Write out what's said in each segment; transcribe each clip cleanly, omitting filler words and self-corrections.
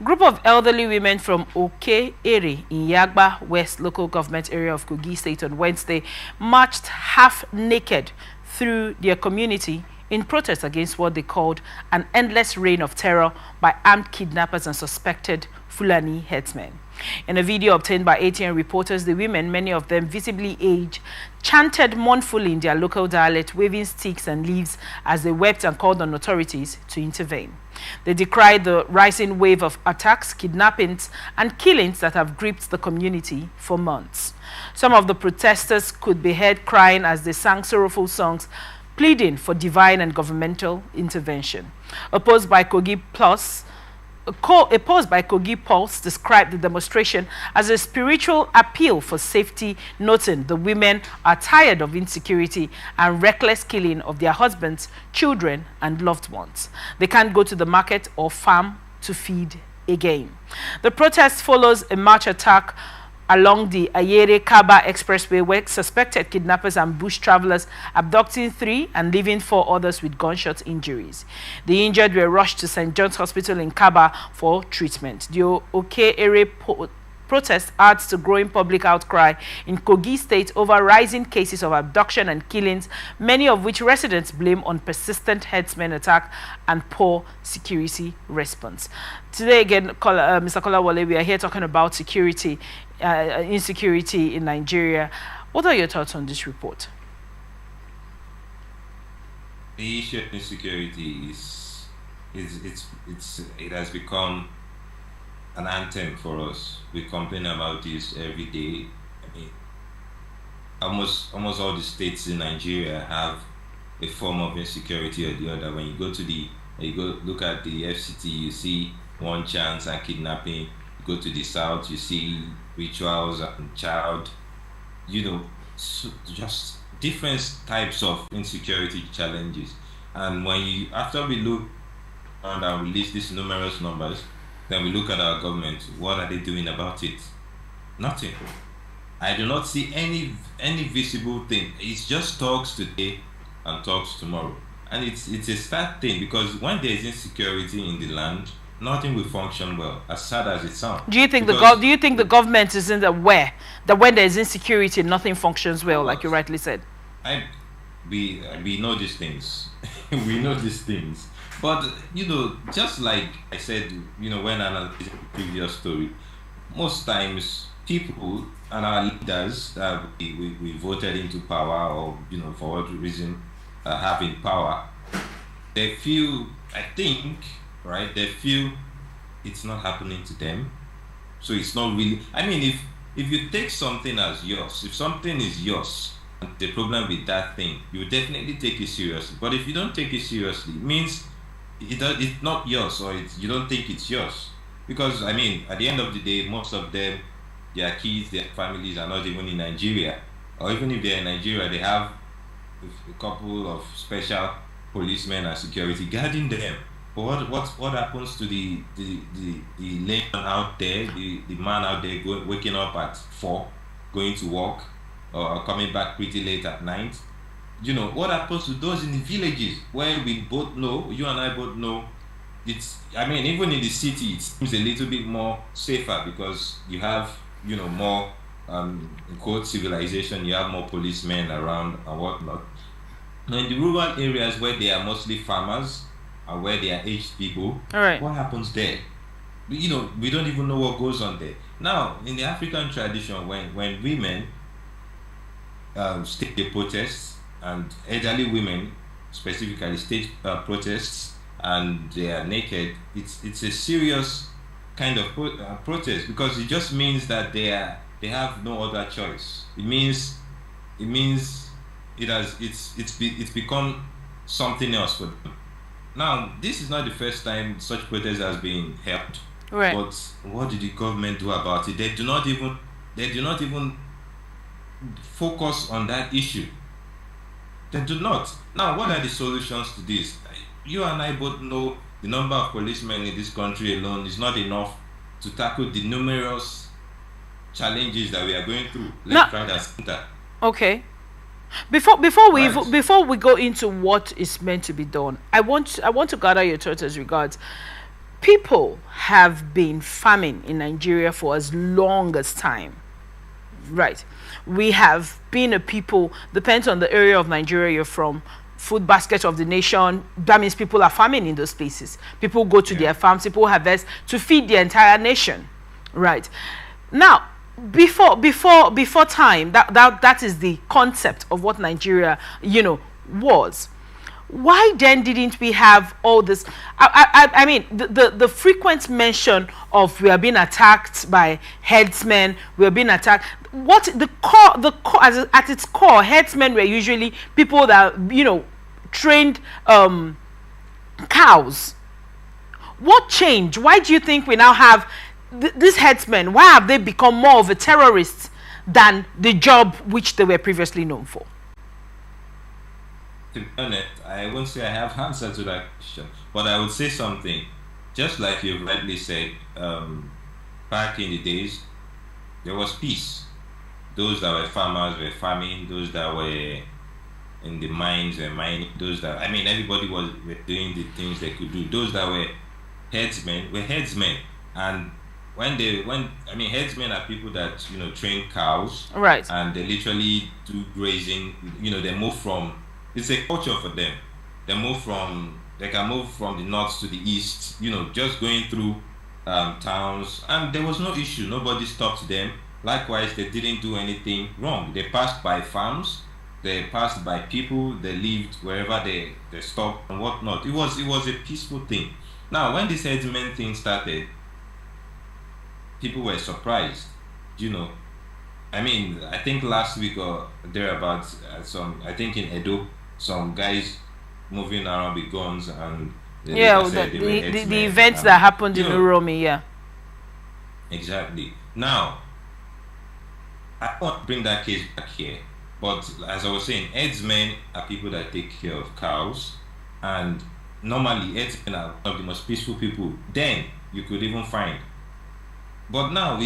Group of elderly women from Oke-Ere in Yagba West local government area of Kogi State on Wednesday marched half naked through their community in protest against what they called an endless reign of terror by armed kidnappers and suspected Fulani herdsmen. In a video obtained by ATN reporters, the women, many of them visibly aged, chanted mournfully in their local dialect, waving sticks and leaves as they wept and called on authorities to intervene. They decried the rising wave of attacks, kidnappings, and killings that have gripped the community for months. Some of the protesters could be heard crying as they sang sorrowful songs, pleading for divine and governmental intervention. A post by Kogi Pulse described the demonstration as a spiritual appeal for safety, noting the women are tired of insecurity and reckless killing of their husbands, children, and loved ones. They can't go to the market or farm to feed again. The protest follows a march attack along the Oke-Ere-Kaba expressway where suspected kidnappers and bush travelers abducting 3 and leaving 4 others with gunshot injuries. The injured were rushed to St. John's Hospital in Kaba for treatment. The Oke-Ere protest adds to growing public outcry in Kogi State over rising cases of abduction and killings, many of which residents blame on persistent herdsmen attack and poor security response. Today again, Mr. Kolawole, we are here talking about security, insecurity in Nigeria. What are your thoughts on this report? The issue of insecurity it has become an anthem for us. We complain about this every day. I mean, almost all the states in Nigeria have a form of insecurity or the other. When you go look at the FCT, you see one chance and kidnapping. You go to the south, you see rituals and child, just different types of insecurity challenges. And after we look around and release these numerous numbers, then we look at our government. What are they doing about it? Nothing. I do not see any visible thing. It's just talks today and talks tomorrow. And it's a sad thing, because when there is insecurity in the land, nothing will function well, as sad as it sounds. Do you think the government isn't aware that when there is insecurity, nothing functions well, like you rightly said? We know these things. We know these things. But, just like I said, when analyzing the previous story, most times people and our leaders that we voted into power, or, for what reason having power, they feel it's not happening to them. So it's not really, if you take something as yours, if something is yours, and the problem with that thing, you will definitely take it seriously. But if you don't take it seriously, it means it's not yours, or you don't think it's yours. Because at the end of the day, most of them, their kids, their families are not even in Nigeria, or even if they're in Nigeria, they have a couple of special policemen and security guarding them. But what happens to the layman out there, the man out there waking up at 4, going to work, or coming back pretty late at night? What happens to those in the villages where we both know, you and I both know, even in the city, it seems a little bit more safer because you have, more, in quote, civilization, you have more policemen around and whatnot. Now, in the rural areas where they are mostly farmers and where they are aged people, all right, what happens there? We don't even know what goes on there. Now, in the African tradition, when women stage the protests, and elderly women specifically stage protests, and they are naked, it's a serious kind of protest, because it just means that they have no other choice. It's become something else for them. Now, this is not the first time such protest has been held. Right. But what did the government do about it? They do not even focus on that issue. They do not. Now, what are the solutions to this? You and I both know the number of policemen in this country alone is not enough to tackle the numerous challenges that we are going through. Let's try that center. Okay. Before we go into what is meant to be done, I want to gather your thoughts as regards people have been farming in Nigeria for as long as time. Right. We have been a people, depends on the area of Nigeria you're from, food basket of the nation. That means people are farming in those places. People go to their farms, people harvest to feed the entire nation. Right. Now, before time, that is the concept of what Nigeria, was. Why then didn't we have all this? I mean, the frequent mention of we are being attacked by herdsmen, we are being attacked. What the core at its core, herdsmen were usually people that trained cows. What changed? Why do you think we now have these herdsmen? Why have they become more of a terrorist than the job which they were previously known for? To be honest, I won't say I have answer to that question, but I would say something. Just like you rightly said, back in the days, there was peace. Those that were farmers were farming. Those that were in the mines were mining. Those that, I mean, everybody were doing the things they could do. Those that were herdsmen were herdsmen. And herdsmen are people that train cows, right? And they literally do grazing. They move from. It's a culture for them. They can move from the north to the east, just going through towns, and there was no issue. Nobody stopped them. Likewise, they didn't do anything wrong. They passed by farms, they passed by people, they lived wherever they stopped and whatnot. It was a peaceful thing. Now, when this herdsmen thing started, people were surprised. I mean, I think last week or thereabouts, I think in Edo, some guys moving around with guns, and the events that happened in Uromi, yeah. Exactly. Now, I want to bring that case back here, but as I was saying, herdsmen are people that take care of cows, and normally herdsmen are one of the most peaceful people then you could even find. But now,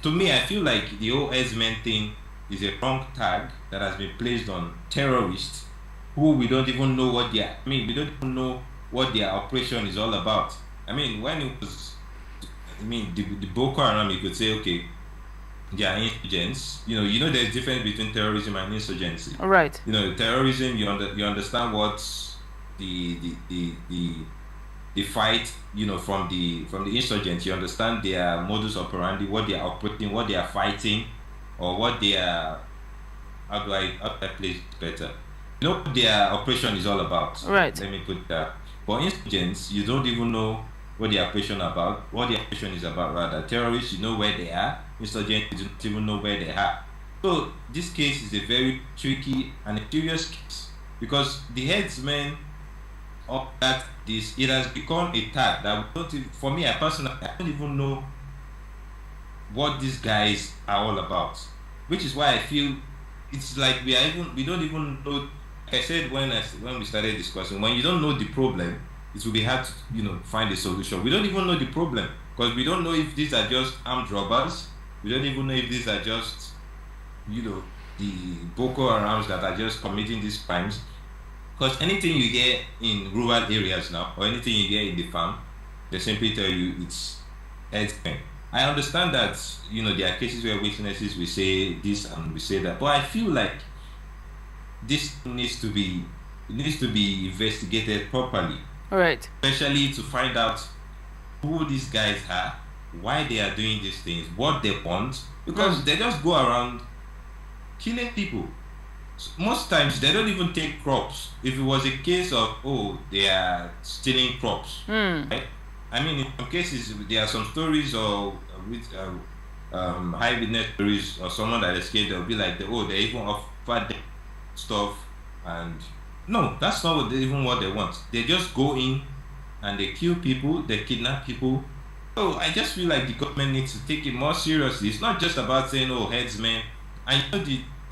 to me, I feel like the whole herdsmen thing is a wrong tag that has been placed on terrorists who we don't even know we don't even know what their operation is all about. I mean, when it was, the Boko Haram, you could say, okay, they are insurgents. There's a difference between terrorism and insurgency. All right. Terrorism, you understand what the fight, from the insurgents, you understand their modus operandi, what they are operating, what they are fighting, or what they are. How do I place it better? What their operation is all about. Right. Let me put that. For insurgents, you don't even know what the operation about. What the operation is about, rather. Terrorists, you know where they are. Insurgents, you don't even know where they are. So this case is a very tricky and a serious case, because the herdsmen of that it has become a tag that for me, I personally, I don't even know what these guys are all about, which is why I feel it's like we don't even know. Like I said when we started discussing, when you don't know the problem, it will be hard to find a solution. We don't even know the problem, because we don't know if these are just armed robbers. We don't even know if these are just the Boko Harams that are just committing these crimes. Because anything you get in rural areas now, or anything you get in the farm, they simply tell you it's herdsmen. I understand that there are cases where witnesses will say this and we say that, but I feel like this needs to be investigated properly. All right. Especially to find out who these guys are, why they are doing these things, what they want, because they just go around killing people. Most times they don't even take crops. If it was a case of they are stealing crops, right? I mean, in some cases there are some stories or with high witness stories or someone that escaped. They'll be like, they even offer them stuff, and no, that's not what they want. They just go in and they kill people, they kidnap people. So I just feel like the government needs to take it more seriously. It's not just about saying herdsmen. I know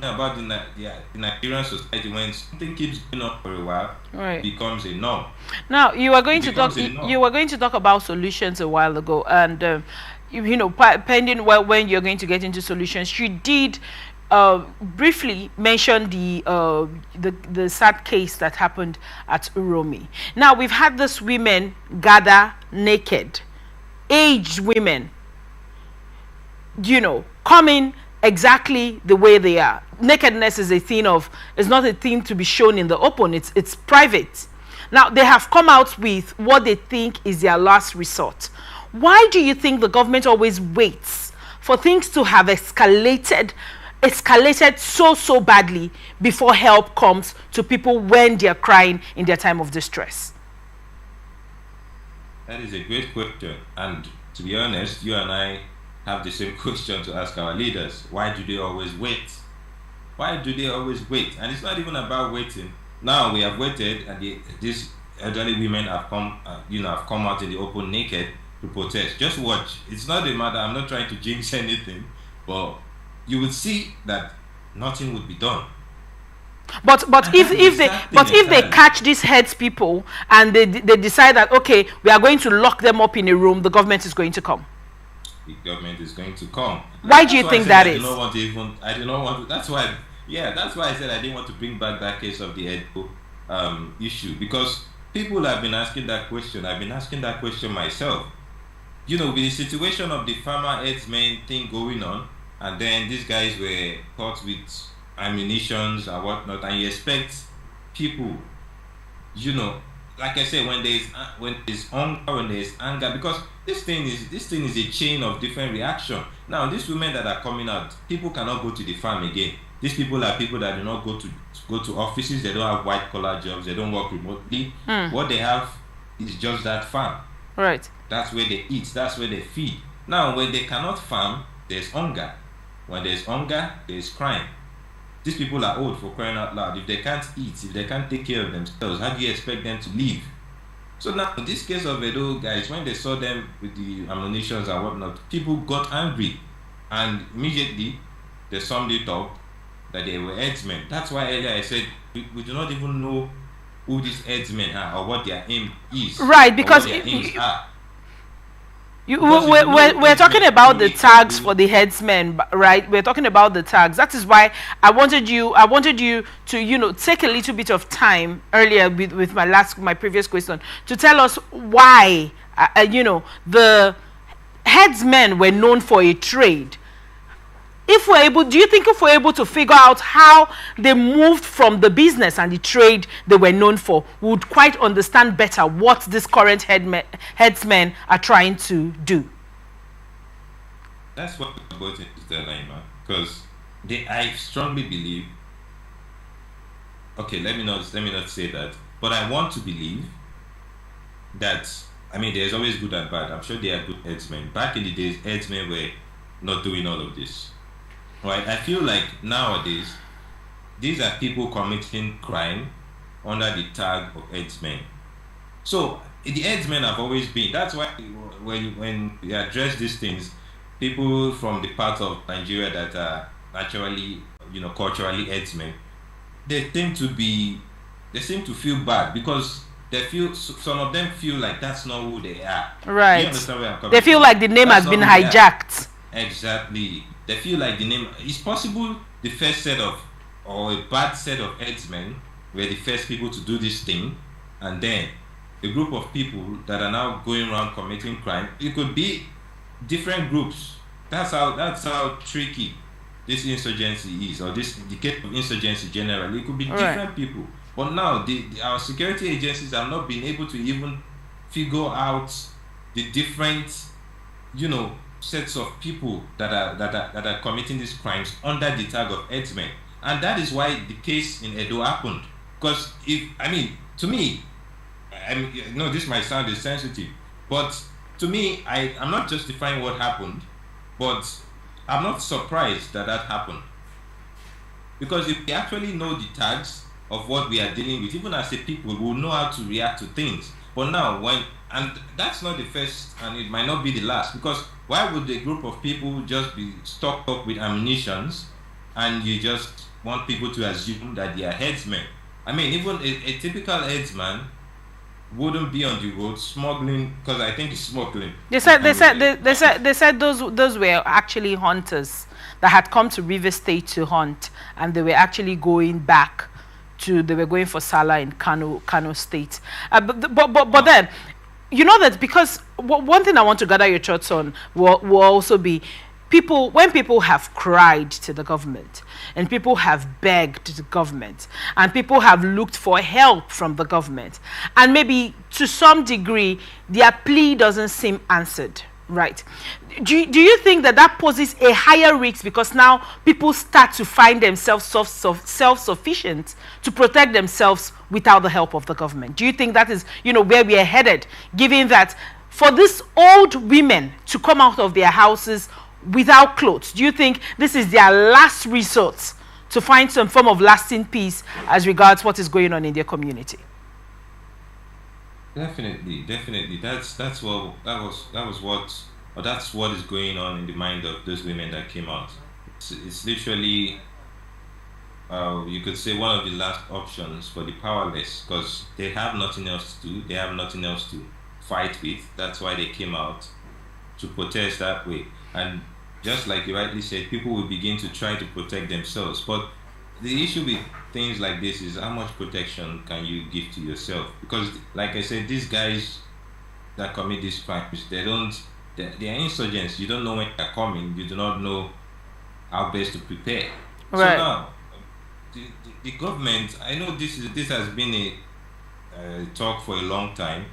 about the Nigerian society, when something keeps going on for a while, right, it becomes a norm. Now you were going to talk about solutions a while ago, and pending when you're going to get into solutions, you did briefly mention the sad case that happened at Uromi. Now we've had these women gather naked, aged women, coming exactly the way they are. Nakedness is not a thing to be shown in the open. It's private. Now they have come out with what they think is their last resort. Why do you think the government always waits for things to have escalated so badly before help comes to people when they are crying in their time of distress? That is a great question. And to be honest, you and I have the same question to ask our leaders. Why do they always wait? Why do they always wait? And it's not even about waiting. Now we have waited, and these elderly women have come out in the open naked to protest. Just watch. It's not a matter. I'm not trying to jinx anything, but you would see that nothing would be done. But if they catch these heads people and they decide that, okay, we are going to lock them up in a room, the government is going to come. The government is going to come. Why do you think that is? I do not want to. That's why I said I didn't want to bring back that case of the Edo issue, because people have been asking that question. I've been asking that question myself. With the situation of the farmer herdsmen thing going on, and then these guys were caught with ammunitions and whatnot, and you expect people, like I said, when there's hunger, when there's anger, because this thing is a chain of different reaction. Now, these women that are coming out, people cannot go to the farm again. These people are people that do not go to offices. They don't have white collar jobs. They don't work remotely. What they have is just that farm. Right. That's where they eat. That's where they feed. Now, when they cannot farm, there's hunger. When there's hunger, there's crime. These people are old, for crying out loud. If they can't eat, if they can't take care of themselves, how do you expect them to live? So now, in this case of Edo guys, when they saw them with the ammunitions and whatnot, people got angry. And immediately, they summed it up that they were herdsmen. That's why earlier I said, we do not even know who these herdsmen are or what their aim is. Right, because we're talking about the tags for the headsmen, right? We're talking about the tags. That is why I wanted you to take a little bit of time earlier with my previous question to tell us why the headsmen were known for a trade. Do you think if we're able to figure out how they moved from the business and the trade they were known for, we would quite understand better what these current headsmen are trying to do? That's what about it is the dilemma, because I strongly believe. Okay, let me not say that, but I want to believe that. There's always good and bad. I'm sure there are good headsmen. Back in the days, headsmen were not doing all of this. Right, I feel like nowadays these are people committing crime under the tag of herdsmen. So the herdsmen have always been. That's why when we address these things, people from the part of Nigeria that are naturally, culturally herdsmen, they seem to feel bad because some of them feel like that's not who they are. Right. You understand where I'm coming They feel from? like the name has been hijacked. Exactly. They feel like the name. It's possible the first set of, or a bad set of herdsmen were the first people to do this thing, and then a group of people that are now going around committing crime. It could be different groups. That's how tricky this insurgency is, or the case of insurgency generally. It could be different people. But now our security agencies have not been able to even figure out the different, sets of people that are committing these crimes under the tag of herdsmen. And that is why the case in Edo happened. Because to me, this might sound insensitive, but to me, I'm not justifying what happened, but I'm not surprised that happened. Because if we actually know the tags of what we are dealing with, even as a people, we'll know how to react to things. But now, and that's not the first, and it might not be the last, because why would a group of people just be stocked up with ammunitions and you just want people to assume that they are headsmen? Even a typical headsman wouldn't be on the road smuggling, because I think it's smuggling. They said those were actually hunters. that had come to River State to hunt, and they were actually going back they were going for Salah in Kano State. But then, you know that because one thing I want to gather your thoughts on will also be when people have cried to the government, and people have begged the government, and people have looked for help from the government, and maybe to some degree their plea doesn't seem answered, right? Do you think that poses a higher risk, because now people start to find themselves self-sufficient to protect themselves without the help of the government? Do you think that is, where we are headed, given that for these old women to come out of their houses without clothes, do you think this is their last resort to find some form of lasting peace as regards what is going on in their community? Definitely. That's what is going on in the mind of those women that came out. It's literally, you could say, one of the last options for the powerless, because they have nothing else to do. They have nothing else to fight with. That's why they came out to protest that way. And just like you rightly said, people will begin to try to protect themselves. But the issue with things like this is how much protection can you give to yourself? Because, like I said, these guys that commit these crimes, they are insurgents. You don't know when they're coming. You do not know how best to prepare. Right. So now, the government, I know this has been a talk for a long time.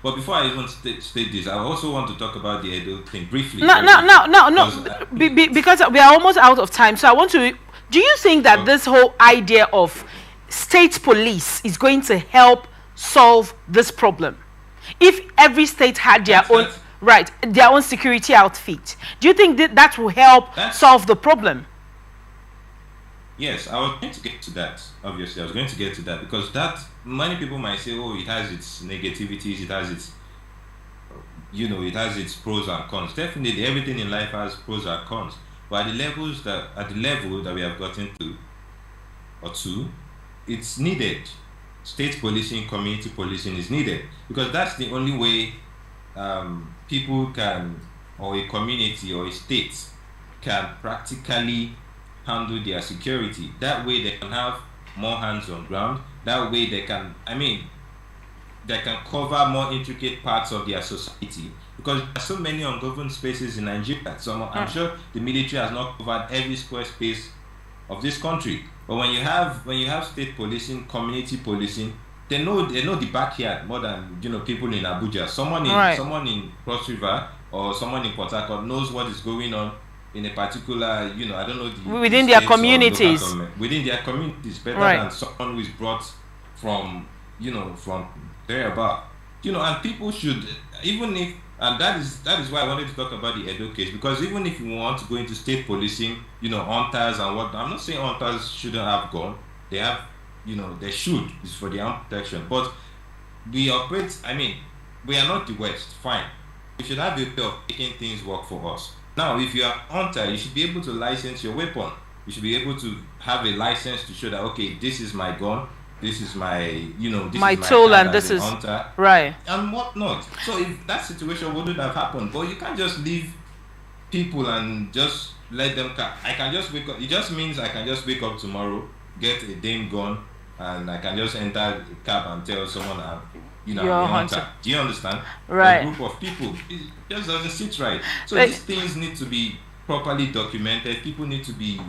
But before I even state this, I also want to talk about the Edo thing briefly. No, because we are almost out of time. So I want to. Do you think that this whole idea of state police is going to help solve this problem? If every state had their own security outfit, do you think that will help solve the problem? Yes, I was going to get to that. Obviously, I was going to get to that, because many people might say, oh, it has its negativities, it has its pros and cons. Definitely, everything in life has pros and cons. But at the level that we have gotten to, it's needed. State policing, community policing is needed, because that's the only way people can, or a community or a state can practically handle their security. That way they can have more hands on ground. That way they can cover more intricate parts of their society, because there are so many ungoverned spaces in Nigeria. So I'm sure the military has not covered every square space of this country. But when you have state policing, community policing, they know the backyard more than people in Abuja. Someone in Cross River or someone in Port Harcourt knows what is going on in a particular, I don't know, within their communities. Within their communities, better than someone who is brought from thereabout. And people should, and that is why I wanted to talk about the Edo case, because even if you want to go into state policing, hunters and what, I'm not saying hunters shouldn't have gone. They have, they should. It's for their own protection. But we operate, we are not the West, fine. We should have a way of making things work for us. Now, if you are a hunter, you should be able to license your weapon. You should be able to have a license to show that, okay, this is my gun, this is my, my tool, and this is hunter, right, and whatnot. So if that situation wouldn't have happened, but you can't just leave people and just let them. I can just wake up. It just means I can just wake up tomorrow, get a damn gun, and I can just enter a cab and tell someone I'm a hunter. Do you understand? Right. A group of people. It just doesn't sit right. So these things need to be properly documented. People need to be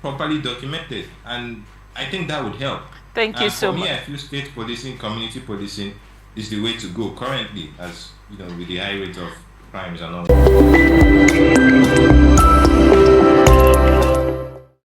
properly documented, and I think that would help. Thank you so much. For me, I feel state policing, community policing is the way to go currently, as with the high rate of crimes and all.